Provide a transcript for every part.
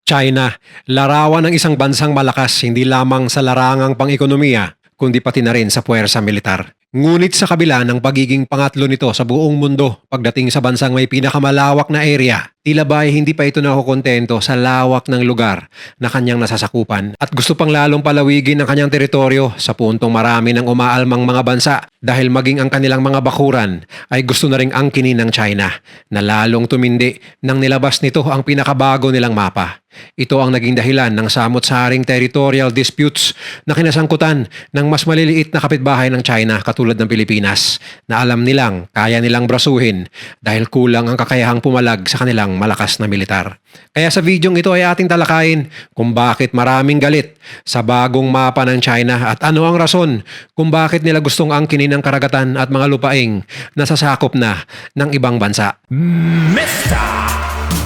China, larawan ng isang bansang malakas hindi lamang sa larangang pang-ekonomiya, kundi pati na rin sa puwersa militar. Ngunit sa kabila ng pagiging pangatlo nito sa buong mundo pagdating sa bansang may pinakamalawak na area, tila ba ay hindi pa ito nakukontento sa lawak ng lugar na kanyang nasasakupan at gusto pang lalong palawigin ang kanyang teritoryo sa puntong marami ng umaalmang mga bansa dahil maging ang kanilang mga bakuran ay gusto na ring angkinin ng China na lalong tumindi nang nilabas nito ang pinakabago nilang mapa. Ito ang naging dahilan ng samot-saring territorial disputes na kinasangkutan ng mas maliliit na kapitbahay ng China katulad ng Pilipinas na alam nilang kaya nilang brasuhin dahil kulang ang kakayahang pumalag sa kanilang malakas na militar. Kaya sa videong ito ay ating talakayin kung bakit maraming galit sa bagong mapa ng China at ano ang rason kung bakit nila gustong angkinin ang karagatan at mga lupaing na sasakop na ng ibang bansa. Mr.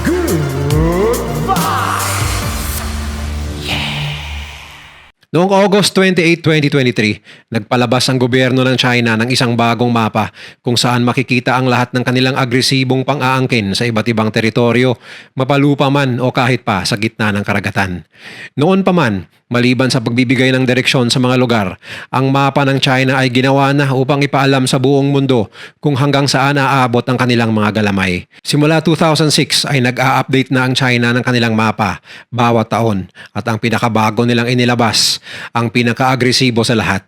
Goodbye! Noong August 28, 2023, nagpalabas ang gobyerno ng China ng isang bagong mapa kung saan makikita ang lahat ng kanilang agresibong pang-aangkin sa iba't ibang teritoryo, mapalupa man o kahit pa sa gitna ng karagatan. Noon pa man, maliban sa pagbibigay ng direksyon sa mga lugar, ang mapa ng China ay ginawa na upang ipaalam sa buong mundo kung hanggang saan aabot ang kanilang mga galamay. Simula 2006 ay nag-a-update na ang China ng kanilang mapa bawat taon at ang pinakabago nilang inilabas ang pinaka-agresibo sa lahat.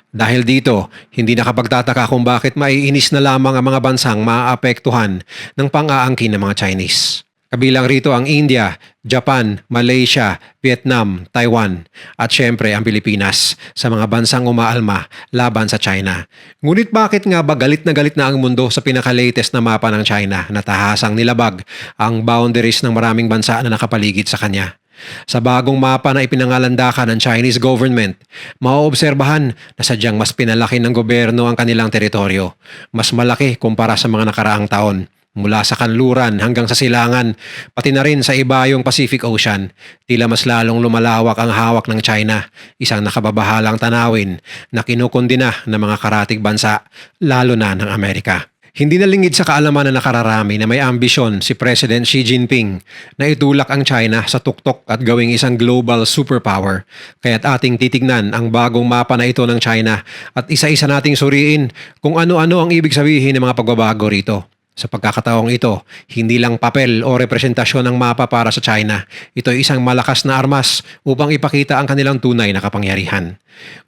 Dahil dito, hindi nakapagtataka kung bakit maiinis na lamang ang mga bansang maaapektuhan ng pang-aangkin ng mga Chinese. Kabilang rito ang India, Japan, Malaysia, Vietnam, Taiwan at syempre ang Pilipinas sa mga bansang umaalma laban sa China. Ngunit bakit nga ba galit na ang mundo sa pinaka-latest na mapa ng China na tahasang nilabag ang boundaries ng maraming bansa na nakapaligid sa kanya? Sa bagong mapa na ipinangalandakan ng Chinese government, maoobserbahan na sadyang mas pinalaki ng gobyerno ang kanilang teritoryo. Mas malaki kumpara sa mga nakaraang taon. Mula sa kanluran hanggang sa silangan, pati na rin sa ibayong Pacific Ocean, tila mas lalong lumalawak ang hawak ng China, isang nakababahalang tanawin na kinukundina ng mga karatig bansa, lalo na ng Amerika. Hindi nalingid sa kaalaman na nakararami na may ambisyon si President Xi Jinping na itulak ang China sa tuktok at gawing isang global superpower. Kaya't ating titignan ang bagong mapa na ito ng China at isa-isa nating suriin kung ano-ano ang ibig sabihin ng mga pagbabago rito. Sa pagkakataong ito, hindi lang papel o representasyon ng mapa para sa China. Ito ay isang malakas na armas upang ipakita ang kanilang tunay na kapangyarihan.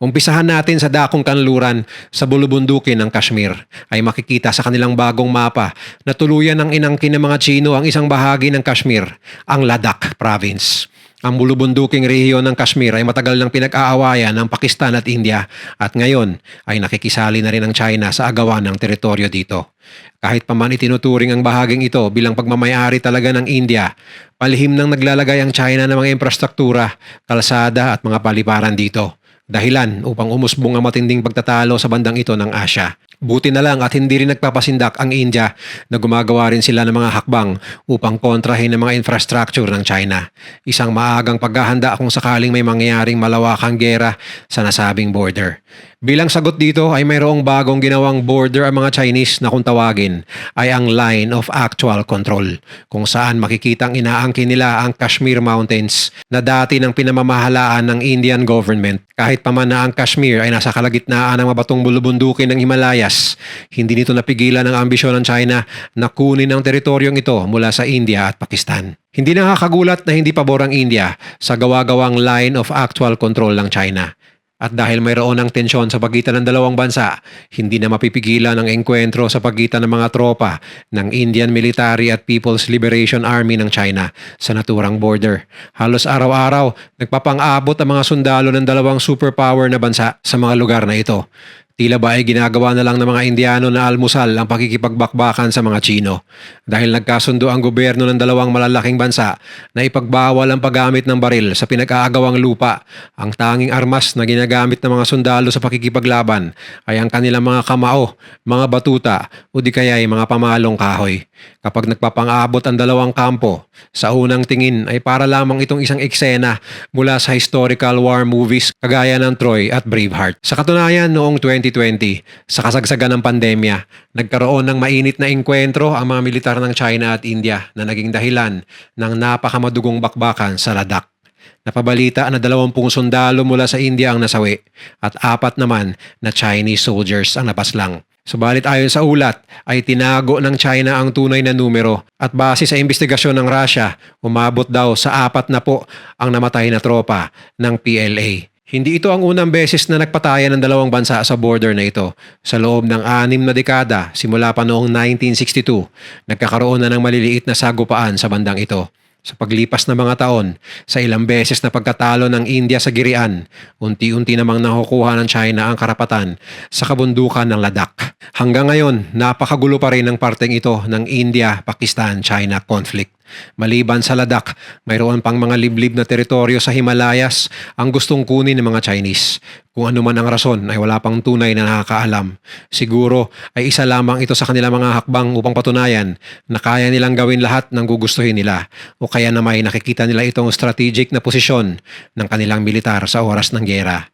Umpisahan natin sa dakong kanluran sa bulubundukin ng Kashmir ay makikita sa kanilang bagong mapa na tuluyan ng inangkin ng mga Chino ang isang bahagi ng Kashmir, ang Ladakh Province. Ang bulubunduking rehiyon ng Kashmir ay matagal nang pinag-aawayan ng Pakistan at India at ngayon ay nakikisali na rin ang China sa agawan ng teritoryo dito. Kahit pa man itinuturing ang bahaging ito bilang pagmamayari talaga ng India, palihim nang naglalagay ang China ng mga infrastruktura, kalsada at mga paliparan dito. Dahilan upang umusbong ang matinding pagtatalo sa bandang ito ng Asya. Buti na lang at hindi rin nagpapasindak ang India na gumagawa rin sila ng mga hakbang upang kontrahin ang mga infrastructure ng China. Isang maagang paghahanda kung sakaling may mangyayaring malawakang gera sa nasabing border. Bilang sagot dito ay mayroong bagong ginawang border ang mga Chinese na kung tawagin ay ang Line of Actual Control kung saan makikitang inaangkin nila ang Kashmir Mountains na dati ng pinamamahalaan ng Indian government. Kahit pa man na ang Kashmir ay nasa kalagitnaan ng mabatong bulubundukin ng Himalayas, hindi nito napigilan ang ambisyon ng China na kunin ang teritoryong ito mula sa India at Pakistan. Hindi nakakagulat na hindi pabor ang India sa gawa-gawang Line of Actual Control ng China. At dahil mayroon ng tensyon sa pagitan ng dalawang bansa, hindi na mapipigilan ang engkwentro sa pagitan ng mga tropa ng Indian Military at People's Liberation Army ng China sa naturang border. Halos araw-araw, nagpapang-abot ang mga sundalo ng dalawang superpower na bansa sa mga lugar na ito. Tila ba ay ginagawa na lang ng mga Indiano na almusal ang pakikipagbakbakan sa mga Chino dahil nagkasundo ang gobyerno ng dalawang malalaking bansa na ipagbawal ang paggamit ng baril sa pinag-aagawang lupa. Ang tanging armas na ginagamit ng mga sundalo sa pakikipaglaban ay ang kanilang mga kamao, mga batuta o di kaya ay mga pamalong kahoy. Kapag nagpapang-abot ang dalawang kampo, sa unang tingin ay para lamang itong isang eksena mula sa historical war movies kagaya ng Troy at Braveheart. Sa katunayan, noong 2012 2020, sa kasagsagan ng pandemya, nagkaroon ng mainit na engkwentro ang mga militar ng China at India na naging dahilan ng napakamadugong bakbakan sa Ladakh. Napabalita na 20 sundalo mula sa India ang nasawi at 4 naman na Chinese soldiers ang napaslang. Subalit ayon sa ulat ay tinago ng China ang tunay na numero at base sa investigasyon ng Russia, umabot daw sa 4 na po ang namatay na tropa ng PLA. Hindi ito ang unang beses na nagpatayan ng dalawang bansa sa border na ito. Sa loob ng 6 na dekada, simula pa noong 1962, nagkakaroon na ng maliliit na sagupaan sa bandang ito. Sa paglipas na mga taon, sa ilang beses na pagkatalo ng India sa Girian, unti-unti namang nakukuha ng China ang karapatan sa kabundukan ng Ladakh. Hanggang ngayon, napakagulo pa rin ang parteng ito ng India-Pakistan-China conflict. Maliban sa Ladakh, mayroon pang mga liblib na teritoryo sa Himalayas ang gustong kunin ng mga Chinese. Kung ano man ang rason ay wala pang tunay na nakakaalam. Siguro ay isa lamang ito sa kanilang mga hakbang upang patunayan na kaya nilang gawin lahat ng gugustuhin nila o kaya na may nakikita nila itong strategic na posisyon ng kanilang militar sa oras ng giyera.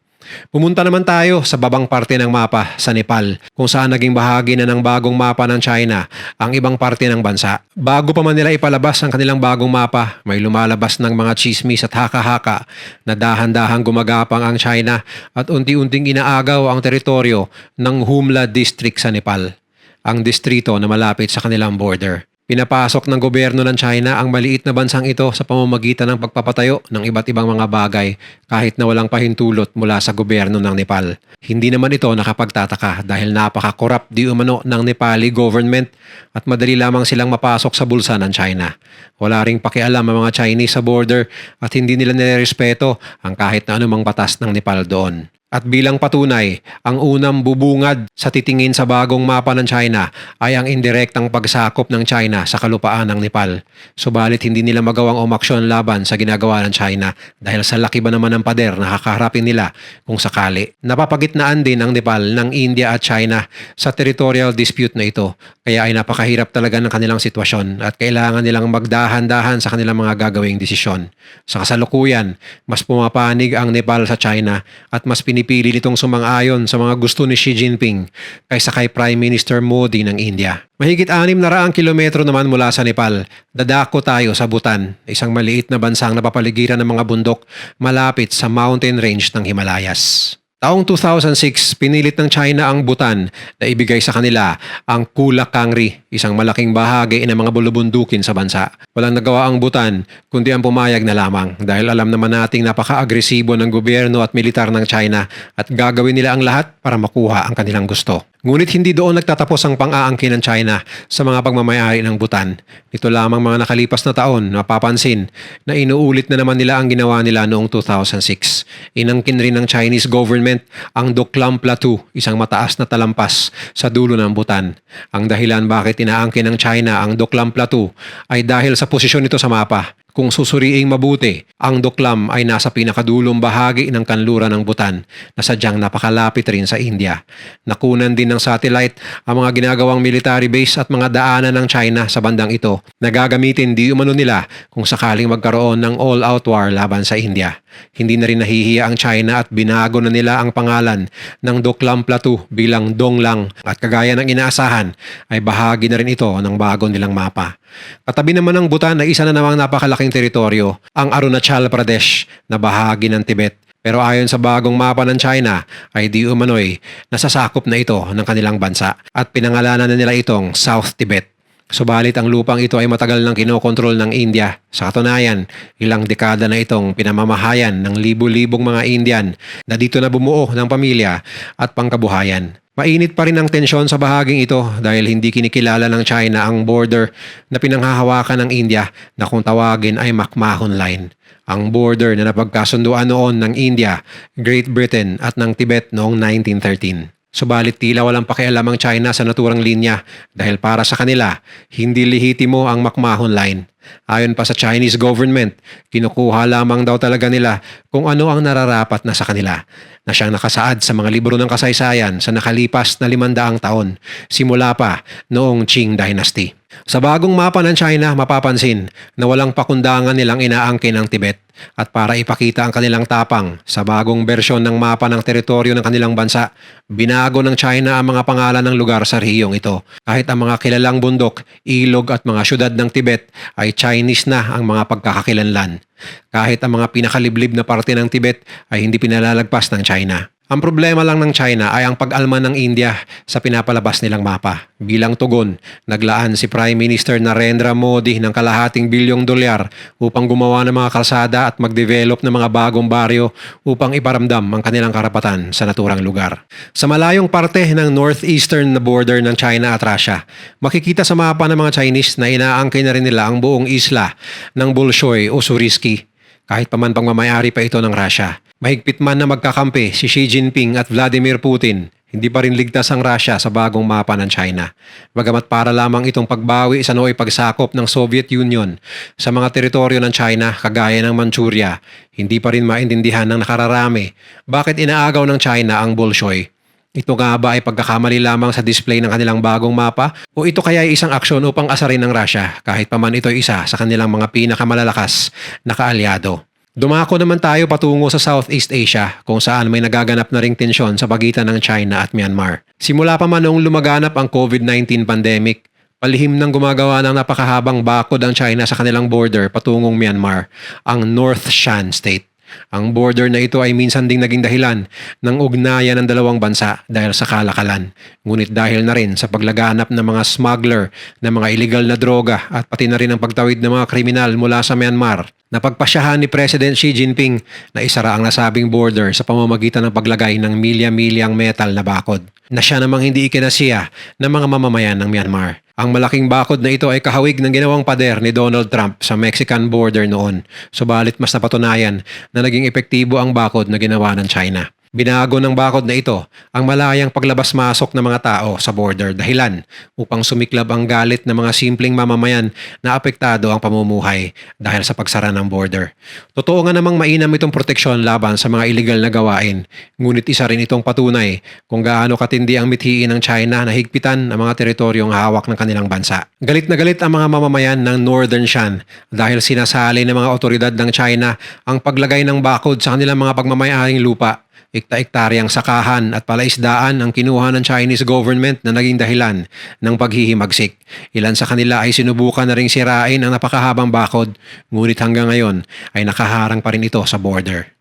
Pumunta naman tayo sa babang parte ng mapa sa Nepal kung saan naging bahagi na ng bagong mapa ng China ang ibang parte ng bansa. Bago pa man nila ipalabas ang kanilang bagong mapa, may lumalabas ng mga chismis at haka-haka na dahan-dahang gumagapang ang China at unti-unting inaagaw ang teritoryo ng Humla District sa Nepal, ang distrito na malapit sa kanilang border. Pinapasok ng gobyerno ng China ang maliit na bansang ito sa pamamagitan ng pagpapatayo ng iba't ibang mga bagay kahit na walang pahintulot mula sa gobyerno ng Nepal. Hindi naman ito nakapagtataka dahil napaka-corrupt di umano ng Nepali government at madali lamang silang mapasok sa bulsa ng China. Wala ring pakialam ang mga Chinese sa border at hindi nila nirerespeto ang kahit na anumang batas ng Nepal doon. At bilang patunay, ang unang bubungad sa titingin sa bagong mapa ng China ay ang indirektang pagsakop ng China sa kalupaan ng Nepal. Subalit hindi nila magawang umaksyon laban sa ginagawa ng China dahil sa laki ba naman ng pader na kakaharapin nila kung sakali. Napapagitnaan din ang Nepal ng India at China sa territorial dispute na ito, kaya ay napakahirap talaga ng kanilang sitwasyon at kailangan nilang magdahan-dahan sa kanilang mga gagawing desisyon. Sa kasalukuyan, mas pumapanig ang Nepal sa China at mas pinipili nitong sumang-ayon sa mga gusto ni Xi Jinping kaysa kay Prime Minister Modi ng India. Mahigit 600 kilometro naman mula sa Nepal, dadako tayo sa Bhutan, isang maliit na bansang napapaligiran ng mga bundok malapit sa mountain range ng Himalayas. Taong 2006, pinilit ng China ang Bhutan na ibigay sa kanila ang Kula Kangri, isang malaking bahagi ng mga bulubundukin sa bansa. Walang nagawa ang Bhutan kundi ang pumayag na lamang dahil alam naman nating napaka-agresibo ng gobyerno at militar ng China at gagawin nila ang lahat para makuha ang kanilang gusto. Ngunit hindi doon nagtatapos ang pang-aangkin ng China sa mga pagmamayari ng Bhutan. Ito lamang mga nakalipas na taon mapapansin na inuulit na naman nila ang ginawa nila noong 2006. Inangkin rin ng Chinese government ang Doklam Plateau, isang mataas na talampas sa dulo ng Bhutan. Ang dahilan bakit inaangkin ng China ang Doklam Plateau ay dahil sa posisyon nito sa mapa. Kung susuriing mabuti, ang Doklam ay nasa pinakadulong bahagi ng kanluran ng Bhutan na sadyang napakalapit rin sa India. Nakunan din ng satellite ang mga ginagawang military base at mga daanan ng China sa bandang ito na gagamitin di umano nila kung sakaling magkaroon ng all-out war laban sa India. Hindi na rin nahihiya ang China at binago na nila ang pangalan ng Doklam Plateau bilang Donglang at kagaya ng inaasahan ay bahagi na rin ito ng bago nilang mapa. Katabi naman ng Bhutan ay isa na namang napakalaking teritoryo, ang Arunachal Pradesh na bahagi ng Tibet. Pero ayon sa bagong mapa ng China ay di umano'y nasasakop na ito ng kanilang bansa at pinangalanan na nila itong South Tibet. Subalit ang lupang ito ay matagal nang kinokontrol ng India. Sa katunayan, ilang dekada na itong pinamamahayan ng libu-libong mga Indian na dito na bumuo ng pamilya at pangkabuhayan. Mainit pa rin ang tensyon sa bahaging ito dahil hindi kinikilala ng China ang border na pinanghahawakan ng India na kung tawagin ay McMahon Line. Ang border na napagkasunduan noon ng India, Great Britain at ng Tibet noong 1913. Subalit tila walang pakialam ang China sa naturang linya dahil para sa kanila, hindi lehitimo ang McMahon Line. Ayon pa sa Chinese government, kinukuha lamang daw talaga nila kung ano ang nararapat na sa kanila na siyang nakasaad sa mga libro ng kasaysayan sa nakalipas na 500 taon, simula pa noong Qing Dynasty. Sa bagong mapa ng China, mapapansin na walang pakundangan nilang inaangkin ang Tibet. At para ipakita ang kanilang tapang sa bagong bersyon ng mapa ng teritoryo ng kanilang bansa, binago ng China ang mga pangalan ng lugar sa rehiyong ito. Kahit ang mga kilalang bundok, ilog at mga syudad ng Tibet ay Chinese na ang mga pagkakakilanlan. Kahit ang mga pinakaliblib na parte ng Tibet ay hindi pinalalagpas ng China. Ang problema lang ng China ay ang pag-alma ng India sa pinapalabas nilang mapa. Bilang tugon, naglaan si Prime Minister Narendra Modi ng kalahating bilyong dolyar upang gumawa ng mga kalsada at mag-develop ng mga bagong baryo upang iparamdam ang kanilang karapatan sa naturang lugar. Sa malayong parte ng northeastern na border ng China at Russia, makikita sa mapa ng mga Chinese na inaangkin na rin nila ang buong isla ng Bolshoi o Surisky, kahit paman pagmamayari pa ito ng Russia. Mahigpit man na magkakampi si Xi Jinping at Vladimir Putin, hindi pa rin ligtas ang Russia sa bagong mapa ng China. Bagamat para lamang itong pagbawi sa nooy pagsakop ng Soviet Union sa mga teritoryo ng China kagaya ng Manchuria, hindi pa rin maintindihan ng nakararami bakit inaagaw ng China ang Bolshoi. Ito nga ba ay pagkakamali lamang sa display ng kanilang bagong mapa o ito kaya ay isang aksyon upang asarin ng Russia kahit paman ito ay isa sa kanilang mga pinakamalalakas na kaalyado? Dumako naman tayo patungo sa Southeast Asia kung saan may nagaganap na ring tensyon sa pagitan ng China at Myanmar. Simula pa man noong lumaganap ang COVID-19 pandemic, palihim nang gumagawa ng napakahabang bakod ang China sa kanilang border patungong Myanmar, ang North Shan State. Ang border na ito ay minsan ding naging dahilan ng ugnayan ng dalawang bansa dahil sa kalakalan. Ngunit dahil na rin sa paglaganap ng mga smuggler ng mga illegal na droga at pati na rin ang pagtawid ng mga kriminal mula sa Myanmar, napagpasyahan ni President Xi Jinping na isara ang nasabing border sa pamamagitan ng paglagay ng milya-milyang metal na bakod na siya namang hindi ikinasiya ng mga mamamayan ng Myanmar. Ang malaking bakod na ito ay kahawig ng ginawang pader ni Donald Trump sa Mexican border noon. Subalit mas napatunayan na naging epektibo ang bakod na ginawa ng China. Binago ng bakod na ito ang malayang paglabas-masok ng mga tao sa border dahilan upang sumiklab ang galit ng mga simpleng mamamayan na apektado ang pamumuhay dahil sa pagsara ng border. Totoo nga namang mainam itong proteksyon laban sa mga illegal na gawain, ngunit isa rin itong patunay kung gaano katindi ang mithiin ng China na higpitan ang mga teritoryong hawak ng kanilang bansa. Galit na galit ang mga mamamayan ng Northern Shan dahil sinasali ng mga otoridad ng China ang paglagay ng bakod sa kanilang mga pagmamayaring lupa. Ekta-ektaryang sakahan at palaisdaan ang kinuha ng Chinese government na naging dahilan ng paghihimagsik. Ilan sa kanila ay sinubukan na ring sirain ang napakahabang bakod, ngunit hanggang ngayon ay nakaharang pa rin ito sa border.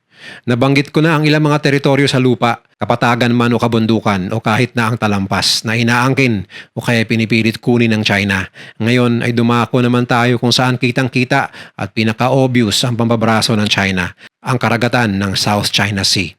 Nabanggit ko na ang ilang mga teritoryo sa lupa, kapatagan man o kabundukan o kahit na ang talampas na inaangkin o kaya pinipilit kunin ng China. Ngayon ay dumako naman tayo kung saan kitang-kita at pinaka-obvious ang pambabraso ng China, ang karagatan ng South China Sea.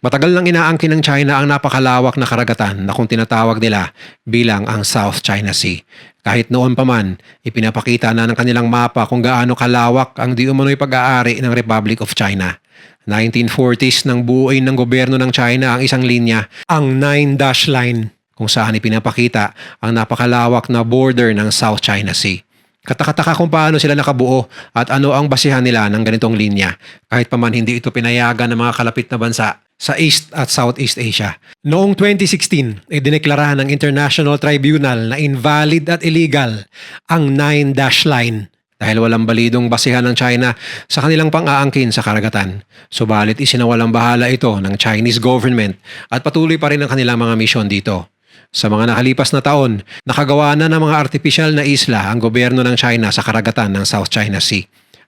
Matagal nang inaangkin ng China ang napakalawak na karagatan na kung tinatawag nila bilang ang South China Sea. Kahit noon pa man, ipinapakita na ng kanilang mapa kung gaano kalawak ang di umano'y pag-aari ng Republic of China. 1940s nang buuin ng gobyerno ng China ang isang linya, ang Nine Dash Line, kung saan ipinapakita ang napakalawak na border ng South China Sea. Katakataka kung paano sila nakabuo at ano ang basihan nila ng ganitong linya, kahit pa man hindi ito pinayagan ng mga kalapit na bansa sa East at Southeast Asia. Noong 2016, idineklara ng International Tribunal na invalid at illegal ang Nine Dash Line dahil walang balidong basihan ng China sa kanilang pang-aangkin sa karagatan. Subalit isinawalang bahala ito ng Chinese government at patuloy pa rin ang kanilang mga misyon dito. Sa mga nakalipas na taon, nakagawa na ng mga artipisyal na isla ang gobyerno ng China sa karagatan ng South China Sea.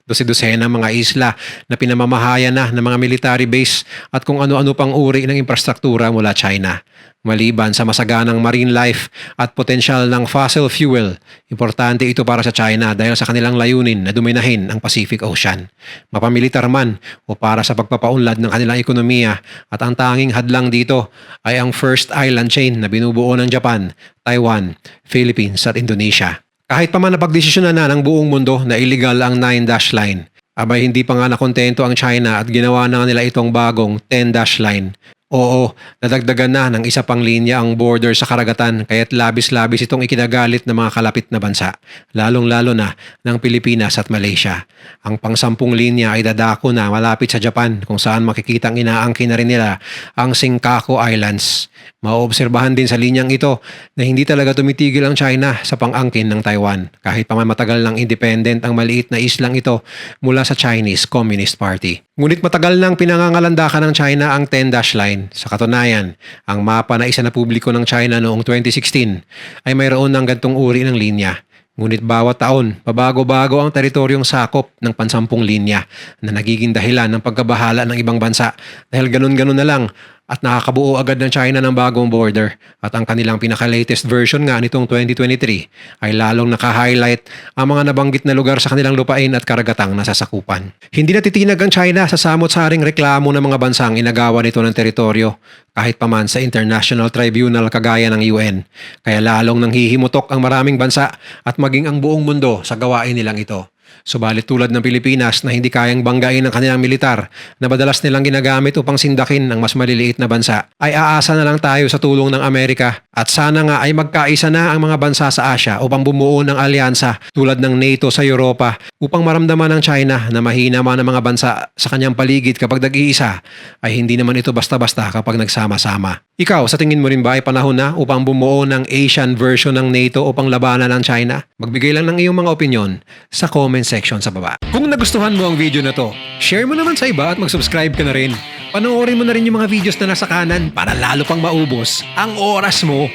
Dose-dosena mga isla na pinamamahayan na ng mga military base at kung ano-ano pang uri ng infrastruktura mula China. Maliban sa masaganang marine life at potensyal ng fossil fuel, importante ito para sa China dahil sa kanilang layunin na dominahin ang Pacific Ocean. Mapamilitar man o para sa pagpapaunlad ng kanilang ekonomiya at ang tanging hadlang dito ay ang first island chain na binubuo ng Japan, Taiwan, Philippines at Indonesia. Kahit pa man napagdesisyonan na ng buong mundo na illegal ang Nine Dash Line, abay hindi pa nga nakontento ang China at ginawa na nila itong bagong 10 Dash Line Oo, nadagdagan na ng isa pang linya ang border sa karagatan kaya't labis-labis itong ikinagalit ng mga kalapit na bansa, lalong-lalo na ng Pilipinas at Malaysia. Ang pang-10 linya ay dadako na malapit sa Japan kung saan makikitang inaangkin na rin nila ang Senkaku Islands. Maoobserbahan din sa linyang ito na hindi talaga tumitigil ang China sa pang-angkin ng Taiwan kahit pa man matagal ng independent ang maliit na islang ito mula sa Chinese Communist Party. Ngunit matagal nang pinangangalandakan ng China ang 10-dash line. Sa katunayan, ang mapa na isa na publiko ng China noong 2016 ay mayroon ng gantong uri ng linya. Ngunit bawat taon, pabago-bago ang teritoryong sakop ng pansampung linya na nagiging dahilan ng pagkabahala ng ibang bansa dahil ganun-ganun na lang at nakakabuo agad ng China ng bagong border at ang kanilang pinaka-latest version nga nitong 2023 ay lalong naka-highlight ang mga nabanggit na lugar sa kanilang lupain at karagatang nasasakupan. Hindi natitinag ang China sa samot-saring reklamo ng mga bansang inagawa nito ng teritoryo kahit paman sa International Tribunal kagaya ng UN. Kaya lalong nanghihimutok ang maraming bansa at maging ang buong mundo sa gawain nilang ito. Subalit tulad ng Pilipinas na hindi kayang banggain ng kanilang militar na madalas nilang ginagamit upang sindakin ang mas maliliit na bansa, ay aasa na lang tayo sa tulong ng Amerika at sana nga ay magkaisa na ang mga bansa sa Asia upang bumuo ng alyansa tulad ng NATO sa Europa upang maramdaman ng China na mahina man ang mga bansa sa kanyang paligid kapag nag-iisa ay hindi naman ito basta-basta kapag nagsama-sama. Ikaw, sa tingin mo rin ba ay panahon na upang bumuo ng Asian version ng NATO upang labanan ng China? Magbigay lang ng iyong mga opinion sa comment section sa baba. Kung nagustuhan mo ang video na to, share mo naman sa iba at mag-subscribe ka na rin. Panoorin mo na rin yung mga videos na nasa kanan para lalo pang maubos ang oras mo.